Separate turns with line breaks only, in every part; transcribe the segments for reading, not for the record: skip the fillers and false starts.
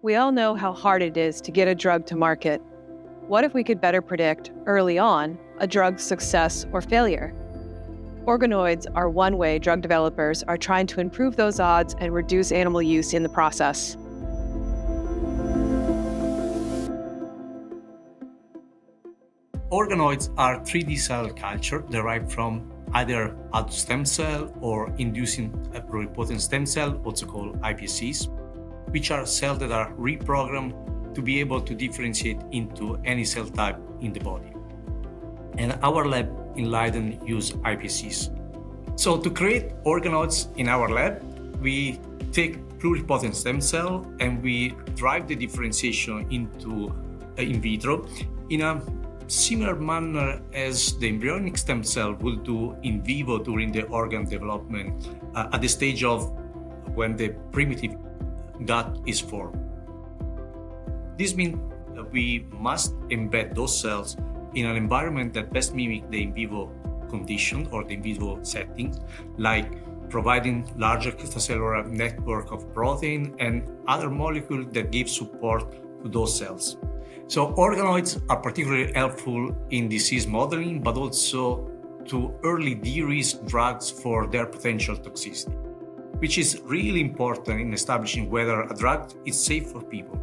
We all know how hard it is to get a drug to market. What if we could better predict, early on, a drug's success or failure? Organoids are one way drug developers are trying to improve those odds and reduce animal use in the process.
Organoids are 3D cell culture derived from either adult stem cell or inducing pluripotent stem cell, also called iPSCs, which are cells that are reprogrammed to be able to differentiate into any cell type in the body. And our lab in Leiden use iPSCs. So to create organoids in our lab, we take pluripotent stem cell and we drive the differentiation into in vitro in a similar manner as the embryonic stem cell will do in vivo during the organ development at the stage of when the primitive gut is formed. This means that we must embed those cells in an environment that best mimics the in vivo condition or the in vivo setting, like providing larger extracellular network of protein and other molecules that give support to those cells. So organoids are particularly helpful in disease modeling, but also to early de-risk drugs for their potential toxicity, which is really important in establishing whether a drug is safe for people.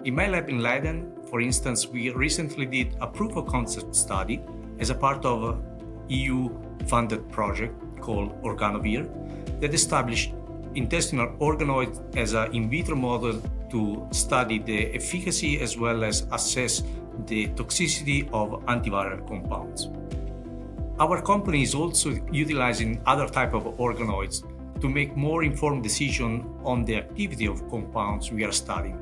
In my lab in Leiden, for instance, we recently did a proof of concept study as a part of an EU-funded project called Organovir that established intestinal organoids as an in vitro model to study the efficacy as well as assess the toxicity of antiviral compounds. Our company is also utilizing other types of organoids to make more informed decisions on the activity of compounds we are studying.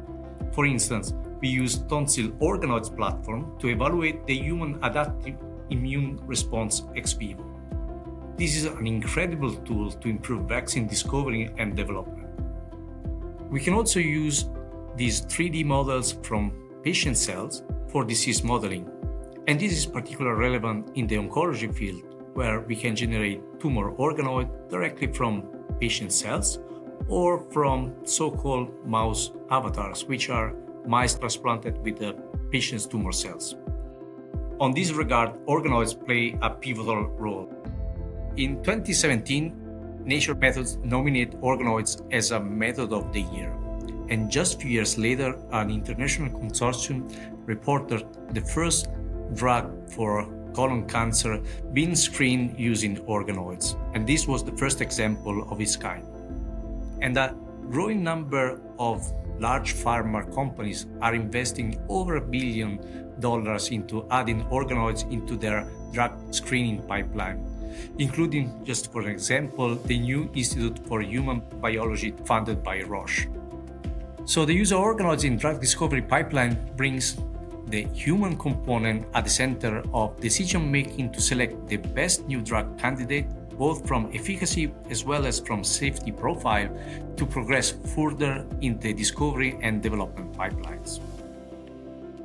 For instance, we use tonsil organoids platform to evaluate the human adaptive immune response ex vivo. This is an incredible tool to improve vaccine discovery and development. We can also use these 3D models from patient cells for disease modeling. And this is particularly relevant in the oncology field, where we can generate tumor organoid directly from patient cells or from so-called mouse avatars, which are mice transplanted with the patient's tumor cells. On this regard, organoids play a pivotal role. In 2017, Nature Methods nominated organoids as a method of the year. And just a few years later, an international consortium reported the first drug for colon cancer being screened using organoids. And this was the first example of its kind. And a growing number of large pharma companies are investing over $1 billion into adding organoids into their drug screening pipeline, including, just for example, the new Institute for Human Biology funded by Roche. So the use of organoids in drug discovery pipeline brings the human component at the center of decision-making to select the best new drug candidate, both from efficacy as well as from safety profile, to progress further in the discovery and development pipelines.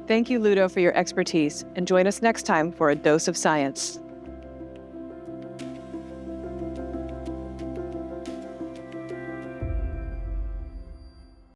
Thank you, Ludo, for your expertise, and join us next time for A Dose of Science.